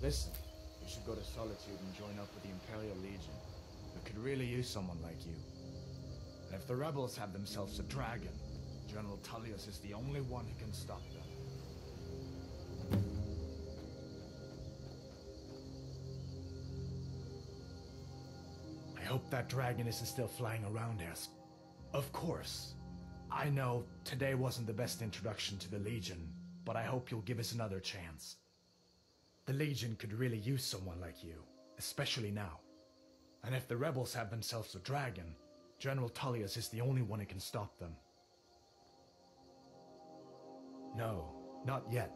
Listen, you should go to Solitude and join up with the Imperial Legion. We could really use someone like you. And if the rebels have themselves a dragon, General Tullius is the only one who can stop them. I hope that dragon isn't still flying around here. Of course. I know today wasn't the best introduction to the Legion, but I hope you'll give us another chance. The Legion could really use someone like you, especially now. And if the rebels have themselves a dragon, General Tullius is the only one who can stop them. No, not yet.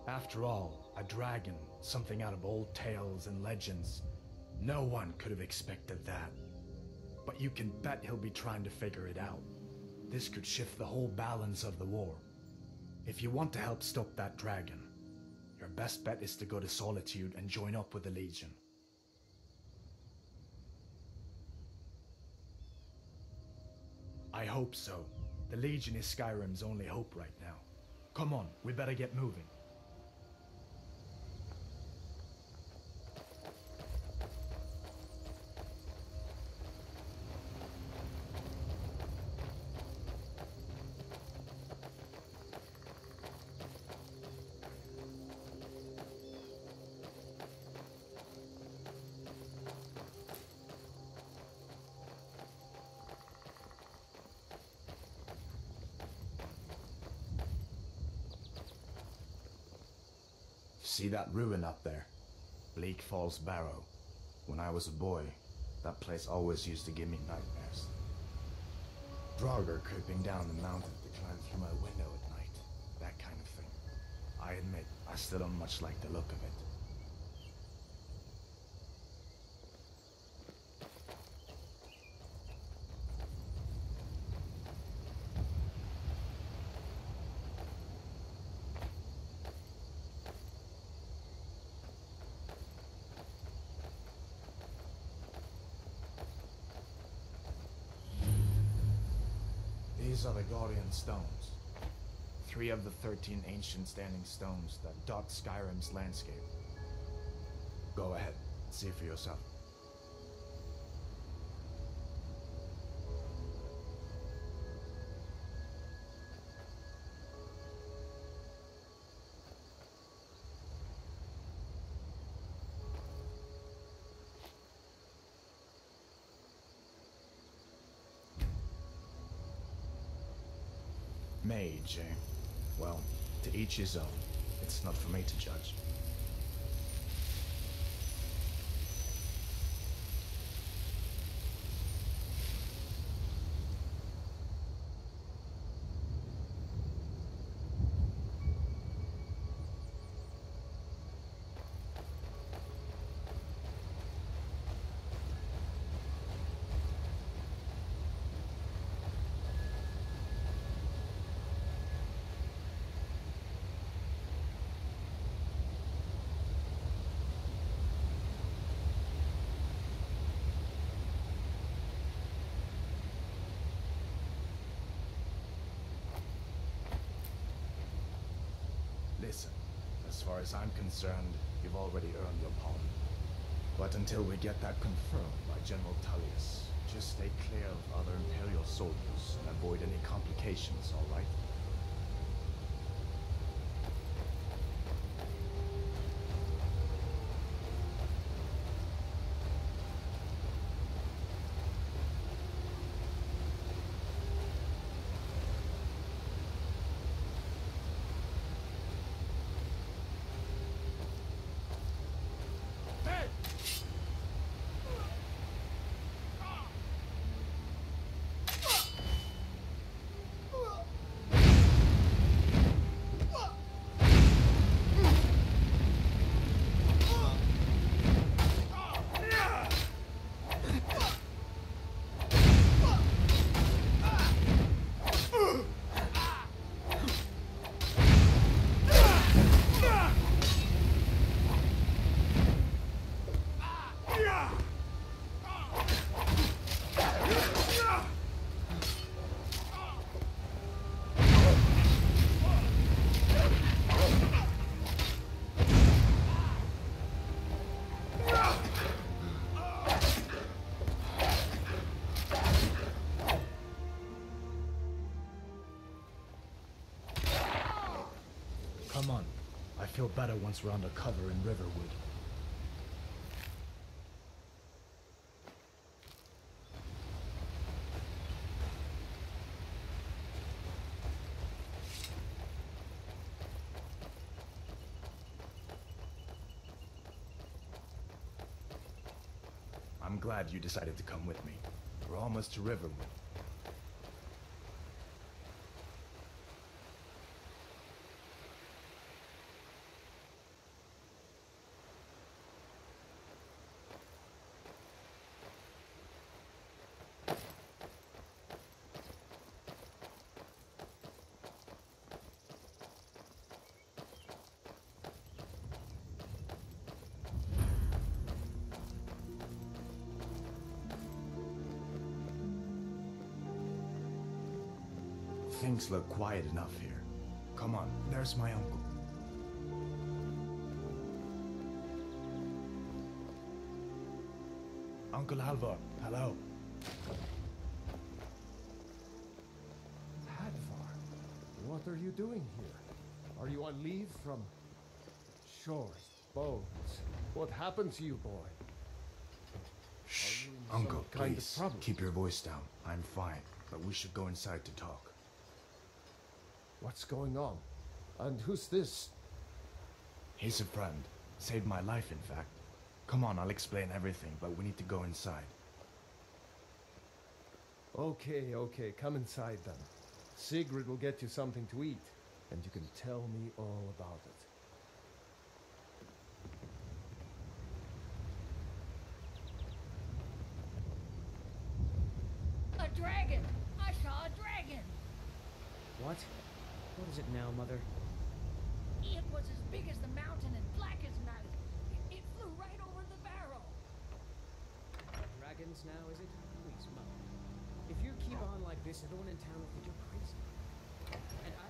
After all, a dragon, something out of old tales and legends. No one could have expected that. But you can bet he'll be trying to figure it out. This could shift the whole balance of the war. If you want to help stop that dragon, your best bet is to go to Solitude and join up with the Legion. I hope so. The Legion is Skyrim's only hope right now. Come on, we better get moving. See that ruin up there? Bleak Falls Barrow. When I was a boy, that place always used to give me nightmares. Draugr creeping down the mountain to climb through my window at night. That kind of thing. I admit, I still don't much like the look of it. These are the Guardian Stones. 3 of the 13 ancient standing stones that dot Skyrim's landscape. Go ahead, see for yourself. Mage, eh? Well, to each his own. It's not for me to judge. Listen, as far as I'm concerned, you've already earned your pardon. But until we get that confirmed by General Tullius, just stay clear of other Imperial soldiers and avoid any complications, all right? Come on. I feel better once we're under cover in Riverwood. I'm glad you decided to come with me. We're almost to Riverwood. Things look quiet enough here. Come on, there's my uncle. Uncle Halvor, hello. Hadvar, what are you doing here? Are you on leave from shores, bones? What happened to you, boy? Shh, you in Uncle, some kind of please, trouble? keep your voice down. I'm fine, but we should go inside to talk. What's going on? And who's this? He's a friend. Saved my life, in fact. Come on, I'll explain everything, but we need to go inside. Okay, come inside then. Sigrid will get you something to eat, and you can tell me all about it. A dragon! I saw a dragon! What? What is it now, Mother? It was as big as the mountain and black as night. It flew right over the barrel. Dragons now, is it? Please, Mother. If you keep on like this, everyone in town will think you're crazy. And I...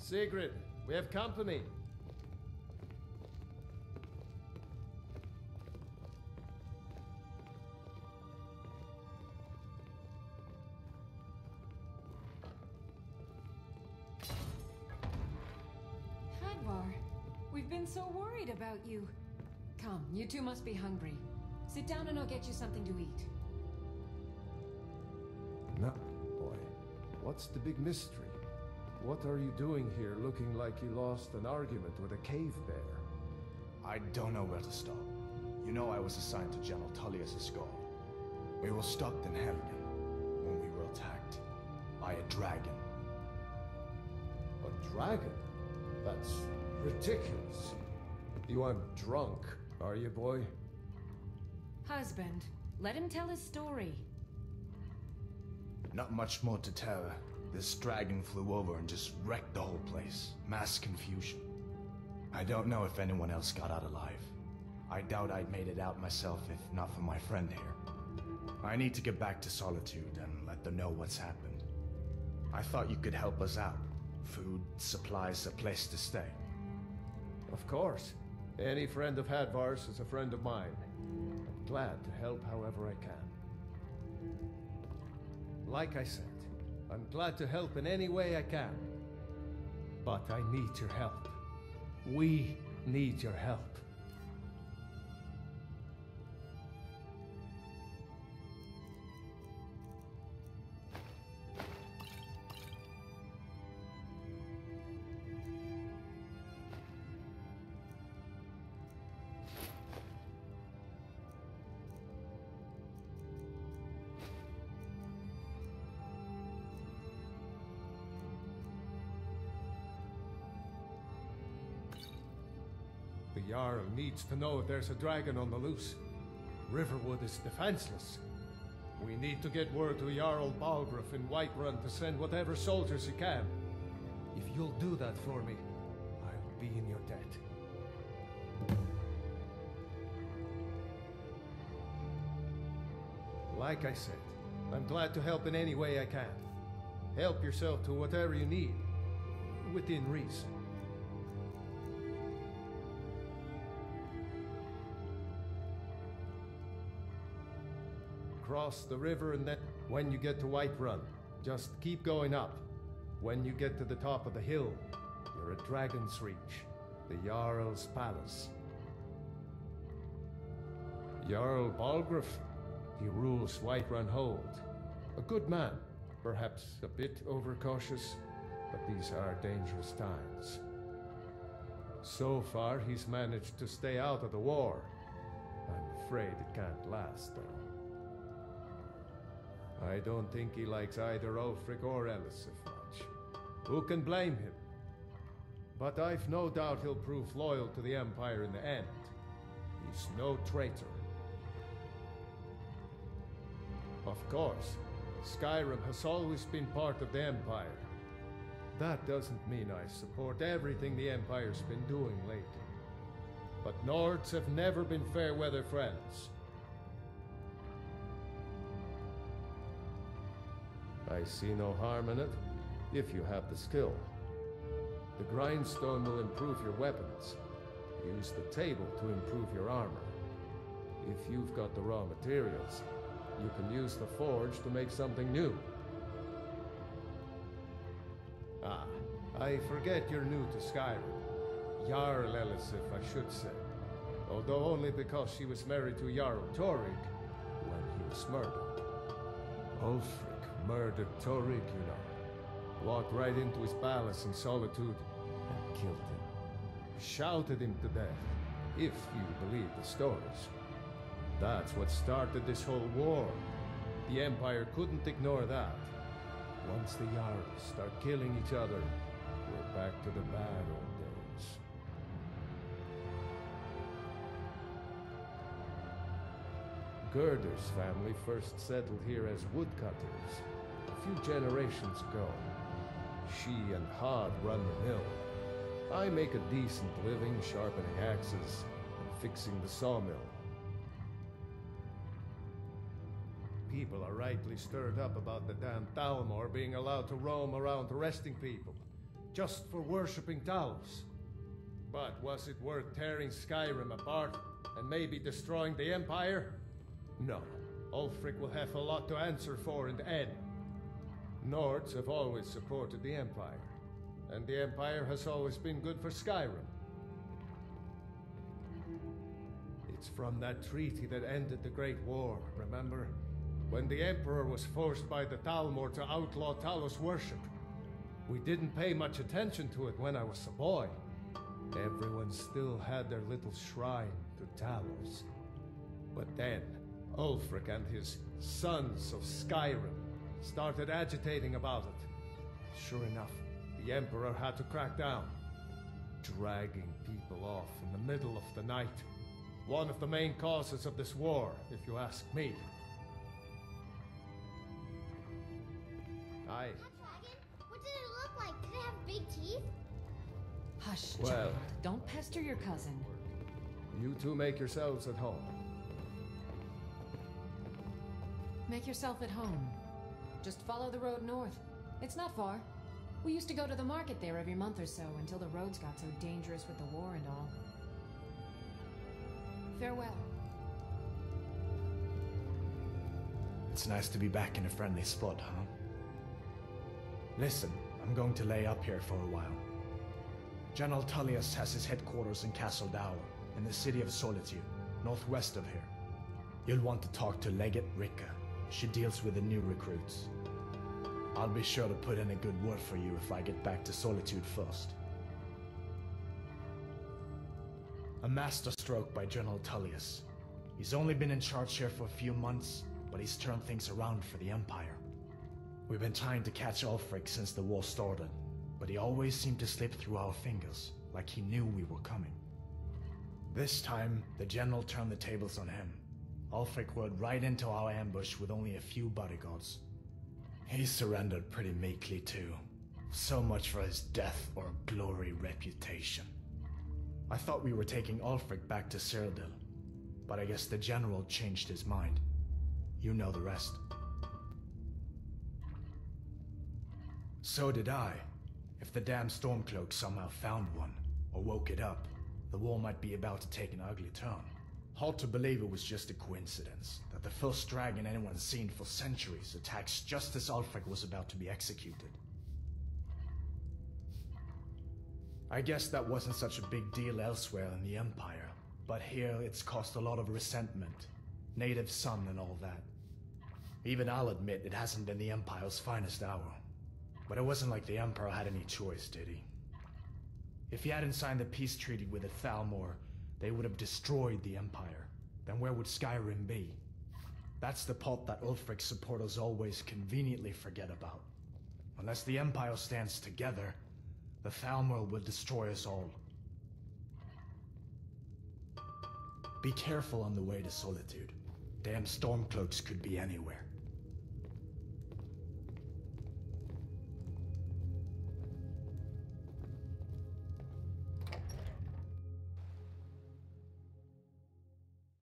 Sigrid, we have company. Hadvar, we've been so worried about you. Come, you two must be hungry. Sit down and I'll get you something to eat. No, boy. What's the big mystery? What are you doing here looking like you lost an argument with a cave bear? I don't know where to start. You know I was assigned to General Tullius' guard. We were stopped in Helgen when we were attacked by a dragon. A dragon? That's ridiculous. You aren't drunk, are you, boy? Husband, let him tell his story. Not much more to tell. This dragon flew over and just wrecked the whole place. Mass confusion. I don't know if anyone else got out alive. I doubt I'd made it out myself if not for my friend here. I need to get back to Solitude and let them know what's happened. I thought you could help us out. Food, supplies, a place to stay. Of course. Any friend of Hadvar's is a friend of mine. I'm glad to help however I can. Like I said, I'm glad to help in any way I can. But I need your help. We need your help. The Jarl needs to know there's a dragon on the loose. Riverwood is defenseless. We need to get word to Jarl Balgruuf in Whiterun to send whatever soldiers he can. If you'll do that for me, I'll be in your debt. Like I said, I'm glad to help in any way I can. Help yourself to whatever you need, within reason. cross the river and then when you get to Whiterun, just keep going up. When you get to the top of the hill, you're at Dragon's Reach, the Jarl's palace. Jarl Balgruuf, he rules Whiterun Hold. A good man, perhaps a bit overcautious, but these are dangerous times. So far, he's managed to stay out of the war. I'm afraid it can't last, though. I don't think he likes either Ulfric or Elisif much. Who can blame him? But I've no doubt he'll prove loyal to the Empire in the end. He's no traitor. Of course, Skyrim has always been part of the Empire. That doesn't mean I support everything the Empire's been doing lately. But Nords have never been fair-weather friends. I see no harm in it, if you have the skill. The grindstone will improve your weapons. Use the table to improve your armor. If you've got the raw materials, you can use the forge to make something new. Ah, I forget you're new to Skyrim. Jarl Elisif, I should say. Although only because she was married to Jarl Torygg when he was murdered. Ulfric murdered Torygg, you know. Walked right into his palace in Solitude and killed him. Shouted him to death, if you believe the stories. That's what started this whole war. The Empire couldn't ignore that. Once the Jarls start killing each other, we're back to the bad old days. Gerder's family first settled here as woodcutters a few generations ago. She and Hod run the mill. I make a decent living sharpening axes and fixing the sawmill. People are rightly stirred up about the damn Thalmor being allowed to roam around arresting people, just for worshipping Talos. But was it worth tearing Skyrim apart and maybe destroying the Empire? No. Ulfric will have a lot to answer for in the end. Nords have always supported the Empire, and the Empire has always been good for Skyrim. It's from that treaty that ended the Great War, remember? When the Emperor was forced by the Thalmor to outlaw Talos worship. We didn't pay much attention to it when I was a boy. Everyone still had their little shrine to Talos. But then, Ulfric and his Sons of Skyrim started agitating about it. Sure enough, the Emperor had to crack down, dragging people off in the middle of the night. One of the main causes of this war, if you ask me. That dragon? What did it look like? Did it have big teeth? Hush, Well. child. Don't pester your cousin. You two make yourselves at home. Make yourself at home. Just follow the road north. It's not far. We used to go to the market there every month or so until the roads got so dangerous with the war and all. Farewell. It's nice to be back in a friendly spot, huh? Listen, I'm going to lay up here for a while. General Tullius has his headquarters in Castle Dower, in the city of Solitude, northwest of here. You'll want to talk to Legate Ricka. She deals with the new recruits. I'll be sure to put in a good word for you if I get back to Solitude first. A masterstroke by General Tullius. He's only been in charge here for a few months, but he's turned things around for the Empire. We've been trying to catch Ulfric since the war started, but he always seemed to slip through our fingers, like he knew we were coming. This time, the General turned the tables on him. Ulfric rode right into our ambush with only a few bodyguards. He surrendered pretty meekly too. So much for his death or glory reputation. I thought we were taking Ulfric back to Cyrodiil, but I guess the General changed his mind. You know the rest. So did I. If the damn Stormcloak somehow found one, or woke it up, the war might be about to take an ugly turn. Hard to believe it was just a coincidence, though. that the first dragon anyone's seen for centuries attacks just as Ulfric was about to be executed. I guess that wasn't such a big deal elsewhere in the Empire, but here it's caused a lot of resentment. Native son and all that. Even I'll admit it hasn't been the Empire's finest hour. But it wasn't like the Emperor had any choice, did he? If he hadn't signed the peace treaty with the Thalmor, they would have destroyed the Empire. Then where would Skyrim be? That's the part that Ulfric's supporters always conveniently forget about. Unless the Empire stands together, the Thalmor will destroy us all. Be careful on the way to Solitude. Damn Stormcloaks could be anywhere.